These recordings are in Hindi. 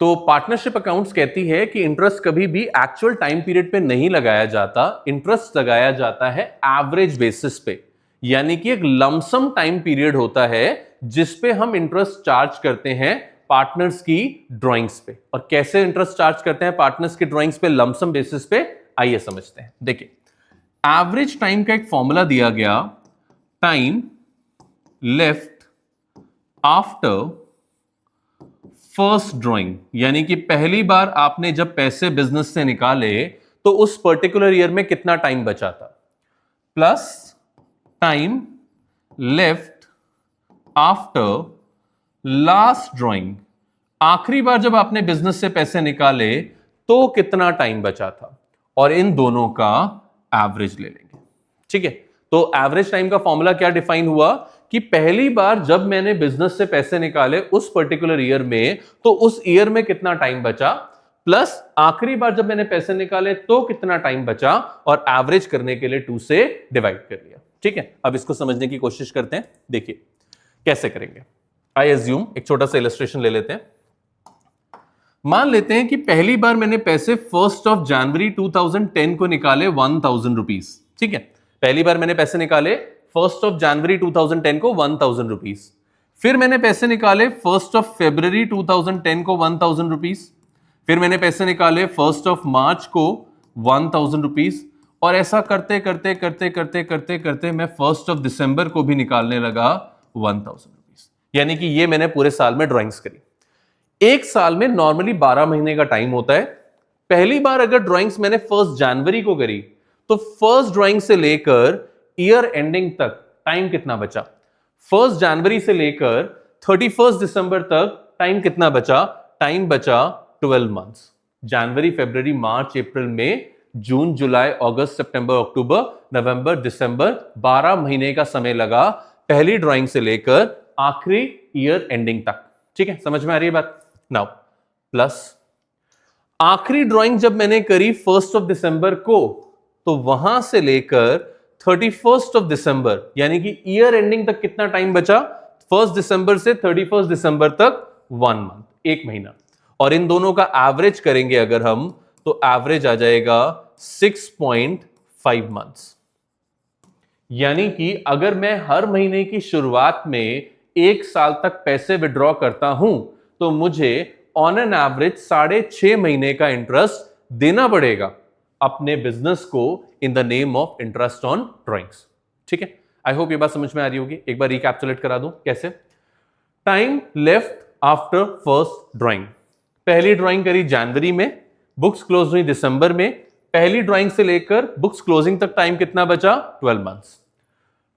तो पार्टनरशिप अकाउंट्स कहती है कि इंटरेस्ट कभी भी एक्चुअल टाइम पीरियड पे नहीं लगाया जाता, इंटरेस्ट लगाया जाता है एवरेज बेसिस पे। यानी कि एक लमसम टाइम पीरियड होता है जिस पे हम इंटरेस्ट चार्ज करते हैं पार्टनर्स की ड्राइंग्स पे। और कैसे इंटरेस्ट चार्ज करते हैं पार्टनर्स की ड्राइंग्स पे लमसम बेसिस पे, आइए समझते हैं। देखिए, एवरेज टाइम का एक फॉर्मूला दिया गया, time left after first drawing, यानी कि पहली बार आपने जब पैसे बिजनेस से निकाले तो उस पर्टिकुलर ईयर में कितना टाइम बचा था, plus time left after last drawing, आखिरी बार जब आपने बिजनेस से पैसे निकाले तो कितना टाइम बचा था, और इन दोनों का एवरेज ले लेंगे। ठीक है, तो एवरेज टाइम का फॉर्मूला क्या डिफाइन हुआ कि पहली बार जब मैंने बिजनेस से पैसे निकाले उस पर्टिकुलर ईयर में तो उस ईयर में कितना टाइम बचा, प्लस आखिरी बार जब मैंने पैसे निकाले तो कितना टाइम बचा, और एवरेज करने के लिए 2 से डिवाइड कर लिया। ठीक है, अब इसको समझने की कोशिश करते हैं। देखिए कैसे करेंगे। आई एज्यूम एक छोटा सा इलस्ट्रेशन ले लेते हैं। मान लेते हैं कि पहली बार मैंने पैसे 1 जनवरी 2010 को निकाले 1000 रुपीज। ठीक है, पहली बार मैंने पैसे निकाले 1 जनवरी 2010 को 1000 रुपीज। फिर मैंने पैसे निकाले 1 फरवरी 2010 को 1000 रुपीज। फिर मैंने पैसे निकाले 1 मार्च को 1000 रुपीज, और ऐसा करते करते करते करते करते करते मैं 1 दिसंबर को भी निकालने लगा 1000 रुपीज। यानी कि ये मैंने पूरे साल में ड्राइंग्स करी। एक साल में नॉर्मली 12 महीने का टाइम होता है। पहली बार अगर ड्राइंग्स मैंने 1 जनवरी को करी तो फर्स्ट ड्राइंग से लेकर ईयर एंडिंग तक टाइम कितना बचा, 1 जनवरी से लेकर 31 दिसंबर तक टाइम कितना बचा, टाइम बचा 12 मंथ्स। जनवरी, फरवरी, मार्च, अप्रैल, मई, जून, जुलाई, अगस्त, सितंबर, अक्टूबर, नवंबर, दिसंबर, 12 महीने का समय लगा पहली ड्राइंग से लेकर आखिरी ईयर एंडिंग तक। ठीक है, समझ में आ रही है बात। नाउ प्लस आखिरी ड्राइंग जब मैंने करी 1 दिसंबर को, तो वहां से लेकर 31 दिसंबर यानी कि ईयर एंडिंग तक कितना टाइम बचा, 1 दिसंबर से 31 दिसंबर तक 1 मंथ, 1 महीना। और इन दोनों का एवरेज करेंगे अगर हम, तो एवरेज आ जाएगा 6.5 मंथ्स। यानी कि अगर मैं हर महीने की शुरुआत में 1 साल तक पैसे विड्रॉ करता हूं तो मुझे ऑन एन एवरेज 6.5 महीने का इंटरेस्ट देना पड़ेगा अपने बिजनेस को in the name of interest on drawings. ठीक है, आई होप ये बात समझ में आ रही होगी। एक बार रिकैप्चुलेट करा दूं कैसे। Time left after first drawing, पहली ड्राइंग करी जनवरी में, बुक्स क्लोज हुई दिसंबर में, पहली ड्राइंग से लेकर बुक्स क्लोजिंग तक टाइम कितना बचा, 12 months.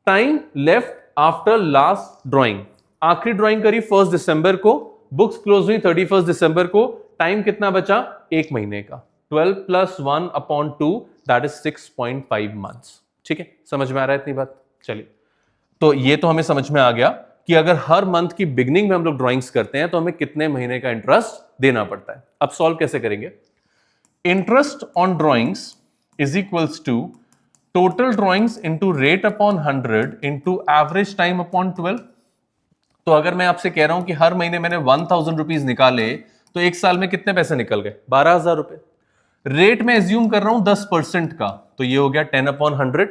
Time left after last drawing, आखिरी ड्राइंग करी 1 दिसंबर को, बुक्स क्लोज हुई 31 दिसंबर को, टाइम कितना बचा, 1 महीने का। 12 + 1/2 दैट इज 6.5 मंथ्स। ठीक है, समझ में आ रहा है इतनी बात। चलिए, तो ये तो हमें समझ में आ गया कि अगर हर मंथ की बिगिनिंग में हम लोग ड्राइंग्स करते हैं तो हमें कितने महीने का इंटरेस्ट देना पड़ता है। अब सॉल्व कैसे करेंगे। Interest on drawings is equals to total drawings into rate upon 100 into average time upon 12। तो अगर मैं आपसे कह रहा हूं कि हर महीने मैंने 1000 रुपीज निकाले तो एक साल में कितने पैसे निकल गए, 12,000 रुपए। रेट में एज्यूम कर रहा हूं 10% का, तो ये हो गया 10/100,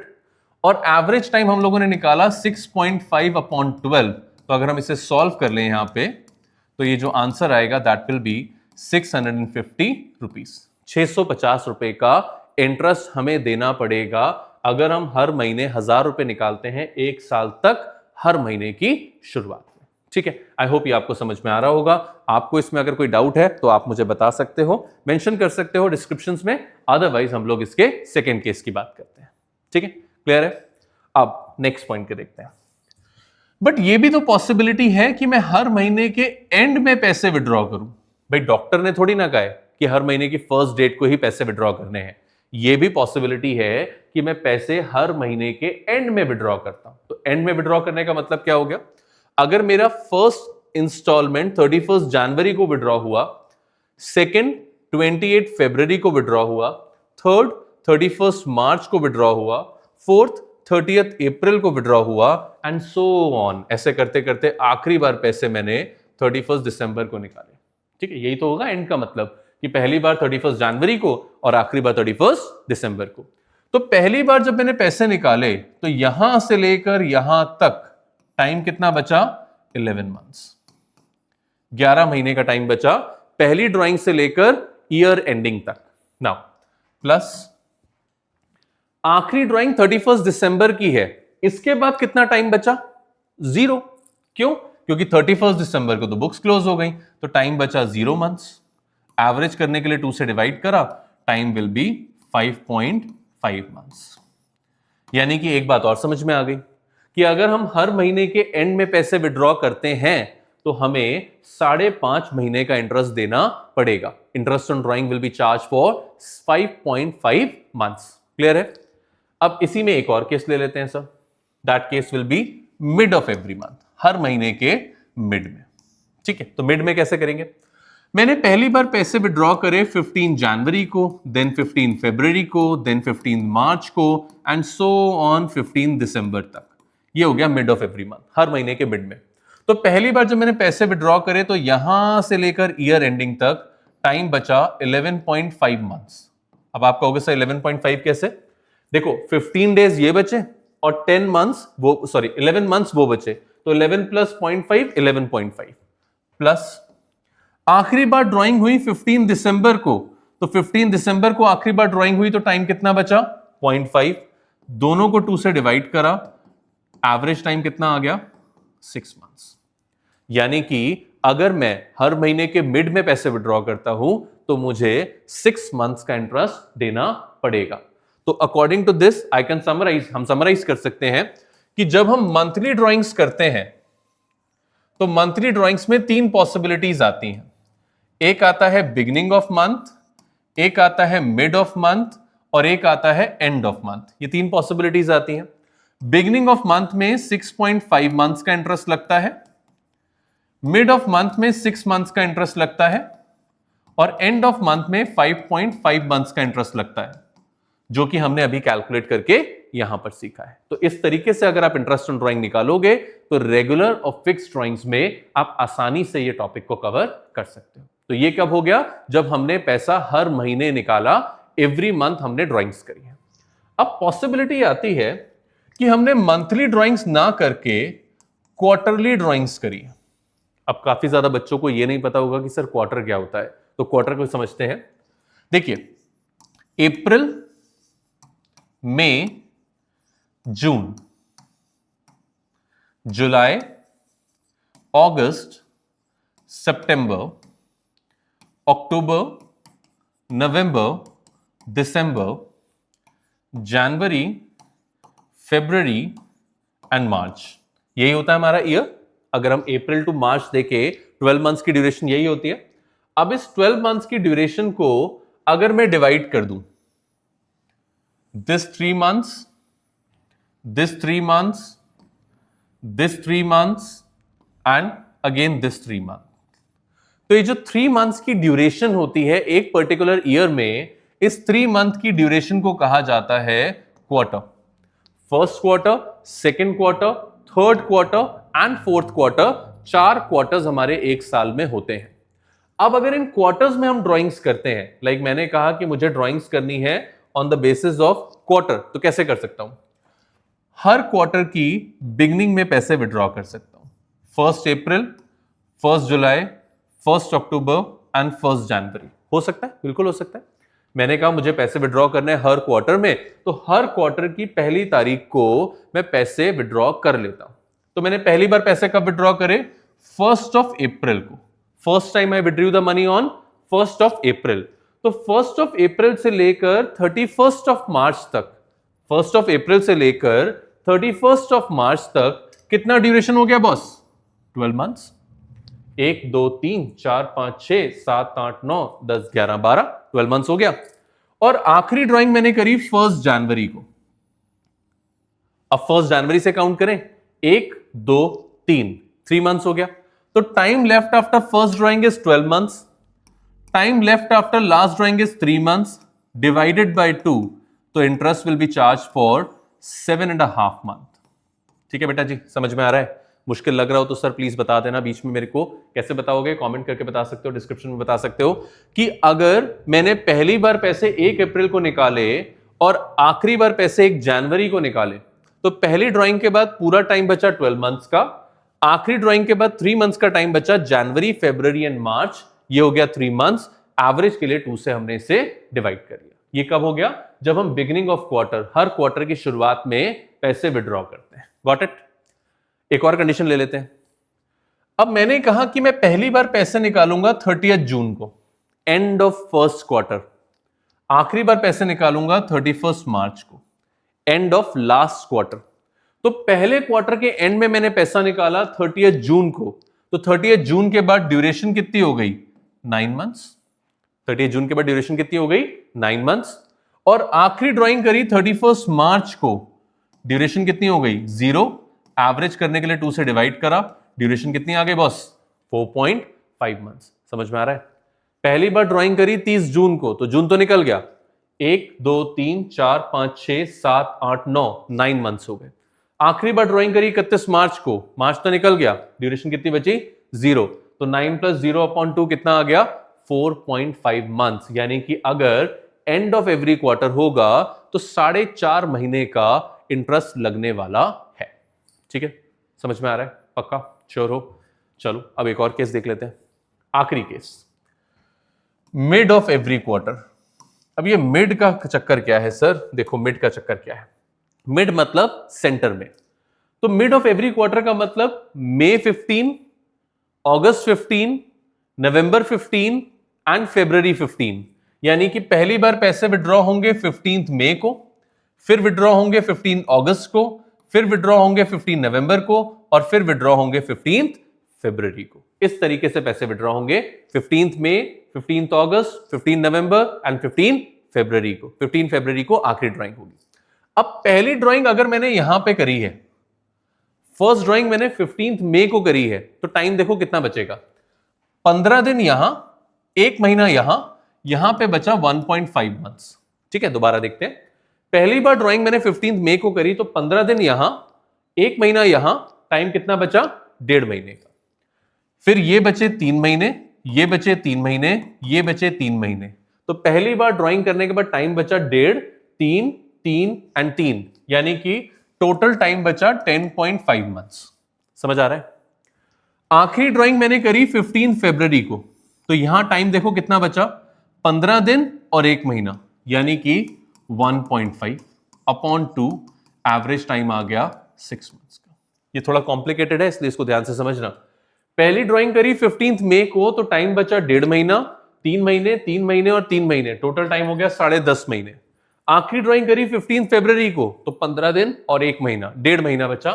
और एवरेज टाइम हम लोगों ने निकाला 6.5/12। तो अगर हम इसे सॉल्व कर लें यहां पे, तो ये जो आंसर आएगा दैट विल बी 650 रुपीज। 650 रुपए का इंटरेस्ट हमें देना पड़ेगा अगर हम हर महीने 1000 रुपए निकालते हैं 1 साल तक, हर महीने की शुरुआत में। ठीक है, आई होप ये आपको समझ में आ रहा होगा। आपको इसमें अगर कोई डाउट है तो आप मुझे बता सकते हो, मेंशन कर सकते हो डिस्क्रिप्शंस में, अदरवाइज हम लोग इसके सेकंड केस की बात करते हैं। ठीक है, क्लियर है। अब नेक्स्ट पॉइंट के देखते हैं। बट ये भी तो पॉसिबिलिटी है कि मैं हर महीने के एंड में पैसे विड्रॉ करूं। भाई डॉक्टर ने थोड़ी ना कहा है कि हर महीने की फर्स्ट डेट को ही पैसे विड्रॉ करने हैं। ये भी पॉसिबिलिटी है कि मैं पैसे हर महीने के एंड में विड्रॉ करता हूं। तो एंड में विड्रॉ करने का मतलब क्या हो गया, अगर मेरा फर्स्ट इंस्टॉलमेंट 31 जनवरी को विड्रॉ हुआ, सेकंड 28 फरवरी को विड्रॉ हुआ, थर्ड 31 मार्च को विड्रॉ हुआ, फोर्थ 30 अप्रैल को विड्रॉ हुआ, एंड सो ऑन, ऐसे करते करते आखिरी बार पैसे मैंने 31 दिसंबर को निकाले। ठीक है, यही तो होगा एंड का मतलब कि पहली बार 31 जनवरी को और आखिरी बार 31 दिसंबर को। तो पहली बार जब मैंने पैसे निकाले तो यहां से लेकर यहां तक टाइम कितना बचा? 11 मंथ्स, 11 महीने का टाइम बचा पहली ड्राइंग से लेकर ईयर एंडिंग तक। नाउ प्लस आखिरी ड्राइंग 31 दिसंबर की है, इसके बाद कितना टाइम बचा? 0। क्यों? क्योंकि 31 दिसंबर को तो बुक्स क्लोज हो गई, तो टाइम बचा 0 मंथ्स। एवरेज करने के लिए 2 से डिवाइड करा, टाइम विल बी 5.5 मंथ्स। यानी कि एक बात और समझ में आ गई कि अगर हम हर महीने के एंड में पैसे विड्रॉ करते हैं तो हमें 5.5 महीने का इंटरेस्ट देना पड़ेगा। Interest on drawing will be charge for 5.5 months. Clear है? अब इसी में एक और केस ले लेते हैं sir. That case will be mid of every month, हर महीने के मिड में। ठीक है, तो मिड में कैसे करेंगे? मैंने पहली बार पैसे विड्रॉ करे 15 जनवरी को, देन 15 फरवरी को, देन 15 मार्च को एंड सो ऑन 15 दिसंबर तक। ये हो गया मिड ऑफ एवरी मंथ, हर महीने के मिड में। तो पहली बार जब मैंने पैसे विड्रॉ करे तो यहां से लेकर ईयर एंडिंग तक टाइम बचा 11.5 मंथ्स। अब आप कहोगे सर 11.5 कैसे? देखो 15 डेज ये बचे और 10 मंथ्स वो 11 मंथ्स वो बचे, तो 11 प्लस 0.5 11.5 प्लस आखिरी बार ड्राइंग हुई 15 दिसंबर को, तो 15 दिसंबर को आखिरी बार ड्राइंग हुई तो टाइम कितना बचा? 0.5। दोनों को 2 से डिवाइड करा, एवरेज टाइम कितना आ गया? 6 मंथ्स। यानी कि अगर मैं हर महीने के मिड में पैसे विड्रॉ करता हूं तो मुझे 6 मंथ्स का इंटरेस्ट देना पड़ेगा। तो according to this I can summarise, हम समराइज कर सकते हैं कि जब हम मंथली ड्राइंग्स करते हैं तो मंथली ड्राइंग्स में 3 पॉसिबिलिटीज आती हैं। एक आता है बिगिनिंग ऑफ मंथ, एक आता है मिड ऑफ मंथ और एक आता है एंड ऑफ मंथ। ये 3 पॉसिबिलिटीज आती हैं। बिगिनिंग ऑफ मंथ में 6.5 मंथ्स का इंटरेस्ट लगता है, मिड ऑफ मंथ में 6 मंथ्स का इंटरेस्ट लगता है और एंड ऑफ मंथ में 5.5 मंथ्स का इंटरेस्ट लगता है, जो कि हमने अभी कैलकुलेट करके यहां पर सीखा है। तो इस तरीके से अगर आप इंटरेस्ट ऑन ड्राइंग निकालोगे तो रेगुलर और फिक्स्ड ड्राइंग्स में आप आसानी से ये टॉपिक को कवर कर सकते हो। तो ये कब हो गया? जब हमने पैसा हर महीने निकाला, एवरी मंथ हमने ड्राइंग्स करी है। अब पॉसिबिलिटी आती है कि हमने मंथली ड्राइंग्स ना करके क्वार्टरली ड्राइंग्स करी। अब काफी ज्यादा बच्चों को यह नहीं पता होगा कि सर क्वार्टर क्या होता है, तो क्वार्टर को समझते हैं। देखिए, अप्रैल, मई, जून, जुलाई, अगस्त, सितंबर, अक्टूबर, नवंबर, दिसंबर, जनवरी, फरवरी एंड मार्च। यही होता है हमारा ईयर। अगर हम अप्रैल टू मार्च देखें, 12 मंथ्स की ड्यूरेशन यही होती है। अब इस 12 मंथ्स की ड्यूरेशन को अगर मैं डिवाइड कर दूं, this 3 months, this 3 months, this 3 months and again this 3 months, तो ये जो 3 मंथ्स की ड्यूरेशन होती है एक पर्टिकुलर ईयर में, इस 3 मंथ की ड्यूरेशन को कहा जाता है quarter. First quarter, second quarter, third quarter and fourth quarter, 4 quarters हमारे एक साल में होते हैं। अब अगर इन क्वार्टर्स में हम ड्राइंग्स करते हैं, लाइक मैंने कहा कि मुझे ड्राइंग्स करनी है on the basis of quarter, तो कैसे कर सकता हूं? हर क्वार्टर की बिगनिंग में पैसे विड्रॉ कर सकता हूं। 1 अप्रैल, 1 जुलाई, 1 अक्टूबर एंड 1 जनवरी। हो सकता है, बिल्कुल हो सकता है। मैंने कहा मुझे पैसे विड्रॉ करने हैं हर क्वार्टर में, तो हर क्वार्टर की पहली तारीख को मैं पैसे विड्रॉ कर लेता हूं। तो मैंने पहली बार पैसे कब विड्रॉ करे? 1 अप्रैल को। First time I withdrew the money on 1 अप्रैल। तो 1 अप्रैल से लेकर 31 मार्च तक, 1 अप्रैल से लेकर 31 मार्च तक कितना ड्यूरेशन हो गया बॉस? 12 मंथ्स। 1 2 3 4 5 6 7 8 9 10 11 12, 12 मंथ्स हो गया। और आखिरी ड्राइंग मैंने करी 1 जनवरी को। अब 1 जनवरी से काउंट करें, 1 2 3 मंथ्स हो गया। तो time left after first drawing is 12 months, time left after last drawing is 3 months, divided by 2, तो interest will be charge for 7.5 month. ठीक है बेटा जी, समझ में आ रहा है? मुश्किल लग रहा हो तो सर प्लीज बता देना बीच में मेरे को। कैसे बताओगे? कमेंट करके बता सकते हो, डिस्क्रिप्शन में बता सकते हो कि अगर मैंने पहली बार पैसे 1 अप्रैल को निकाले और आखिरी बार पैसे 1 जनवरी को निकाले, तो पहली ड्राइंग के बाद पूरा टाइम बचा 12 मंथ्स का, आखिरी ड्राइंग के बाद 3 मंथ्स का टाइम बचा, जनवरी, फरवरी एंड मार्च। ये हो गया 3 मंथ्स। एवरेज के लिए 2 से हमने इसे डिवाइड कर लिया। ये कब हो गया? जब हम beginning of quarter, her quarter की शुरुआत में पैसे विड्रॉ करते हैं। Got it? एक और कंडीशन ले लेते हैं। अब मैंने कहा कि मैं पहली बार पैसे निकालूंगा 30 जून को, एंड ऑफ फर्स्ट क्वार्टर। आखिरी बार पैसे निकालूंगा 31 मार्च को, एंड ऑफ लास्ट क्वार्टर। तो पहले क्वार्टर के एंड में मैंने पैसा निकाला 30 जून को, तो 30 जून के बाद ड्यूरेशन कितनी हो गई? 9 मंथ्स। 30 जून के बाद ड्यूरेशन कितनी हो गई? 9 मंथ्स। और आखिरी ड्राइंग करी 31 मार्च को, ड्यूरेशन कितनी हो गई? 0। एवरेज करने के लिए 2 से डिवाइड करा, ड्यूरेशन कितनी आ गई बॉस? 4.5 मंथ्स। समझ में आ रहा है? पहली बार ड्राइंग करी 30 जून को, तो जून तो निकल गया, 1 2 3 4 5 6 7 8 9 मंथ्स हो गए। आखिरी बार ड्राइंग करी 31 मार्च को, मार्च तो निकल गया, ड्यूरेशन कितनी बची? 0। तो 9 + 0/2 कितना आ गया? 4.5 मंथ्स। यानी कि अगर एंड ऑफ एवरी क्वार्टर होगा तो 4.5 महीने का इंटरेस्ट लगने वाला है। ठीक है? समझ में आ रहा है? पक्का? श्योर हो? चलो अब एक और केस देख लेते हैं। आखिरी case, mid of every quarter. अब ये मिड का चक्कर क्या है सर? देखो मिड का चक्कर क्या है। मिड मतलब सेंटर में। तो मिड ऑफ एवरी क्वार्टर का मतलब मई 15, अगस्त 15, नवंबर 15 एंड फरवरी 15। यानी कि पहली बार पैसे विड्रॉ होंगे 15 मई को, फिर विड्रॉ होंगे 15 अगस्त को, फिर विड्रॉ होंगे 15 नवंबर को, और फिर विड्रॉ होंगे 15 फरवरी को। इस तरीके से पैसे विड्रॉ होंगे 15 मई, 15 अगस्त, 15 नवंबर एंड 15 फरवरी को। 15 फरवरी को आखिरी ड्राइंग होगी। अब पहली ड्राइंग अगर मैंने यहां पे करी है, फर्स्ट ड्राइंग मैंने 15 मई को करी है, तो टाइम देखो कितना बचेगा? 15 दिन यहां, 1 महीना यहां पे बचा 1.5 मंथ्स। ठीक है? दोबारा देखते हैं। पहली बार ड्राइंग मैंने 15 मई को करी, तो 15 दिन यहां, 1 महीना यहां, टाइम कितना बचा? 1.5 महीने का। फिर ये बचे 3 महीने, ये बचे 3 महीने, ये बचे 3 महीने। तो पहली बार ड्राइंग करने के बाद टाइम बचा 1.5, 3, 3 एंड 3, यानी कि टोटल टाइम बचा 10.5 मंथ्स। समझ आ रहा है? आखिरी ड्राइंग मैंने करी 15 फरवरी को, तो यहां टाइम देखो कितना बचा? 15 दिन और 1 महीना, यानी कि 1.5/2, एवरेज टाइम आ गया 6 मंथ्स का। ये थोड़ा कॉम्प्लिकेटेड है, इसलिए इसको ध्यान से समझना। पहली ड्राइंग करी 15 मई को, तो टाइम बचा 1.5 महीना, 3 महीने, 3 महीने और 3 महीने, टोटल टाइम हो गया 10.5 महीने। आखिरी ड्राइंग करी 15 फरवरी को, तो 15 दिन और 1 महीना, 1.5 महीना बचा,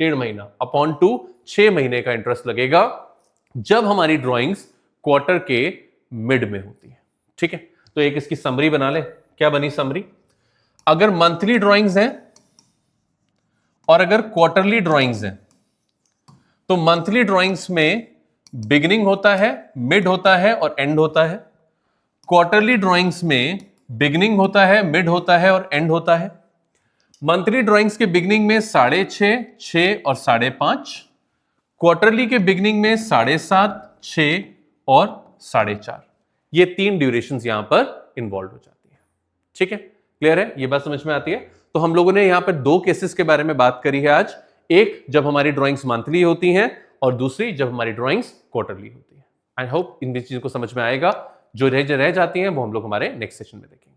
1.5 महीना अपॉन 2, 6 महीने का इंटरेस्ट लगेगा जब हमारी ड्राइंग्स क्वार्टर के मिड में होती है। ठीक है? तो एक इसकी समरी बना ले। क्या बनी समरी? अगर मंथली ड्राइंग्स हैं और अगर क्वार्टरली ड्राइंग्स हैं, तो मंथली ड्राइंग्स में बिगिनिंग होता है, मिड होता है और एंड होता है। क्वार्टरली ड्राइंग्स में बिगिनिंग होता है, मिड होता है और एंड होता है। मंथली ड्राइंग्स के बिगिनिंग में 6.5, 6 और 5.5। क्वार्टरली के बिगिनिंग में 7.5, 6 और 4.5। ये 3 ड्यूरेशंस यहां पर इन्वॉल्व हो जाती है। ठीक है? क्लियर है? ये बात समझ में आती है? तो हम लोगों ने यहां पर 2 केसेस के बारे में बात करी है आज। एक जब हमारी ड्राइंग्स मंथली होती हैं, और दूसरी जब हमारी ड्राइंग्स क्वार्टरली होती है। आई होप इन चीजों को समझ में आएगा। जो रह जाती हैं वो हम लोग हमारे नेक्स्ट सेशन में देखेंगे।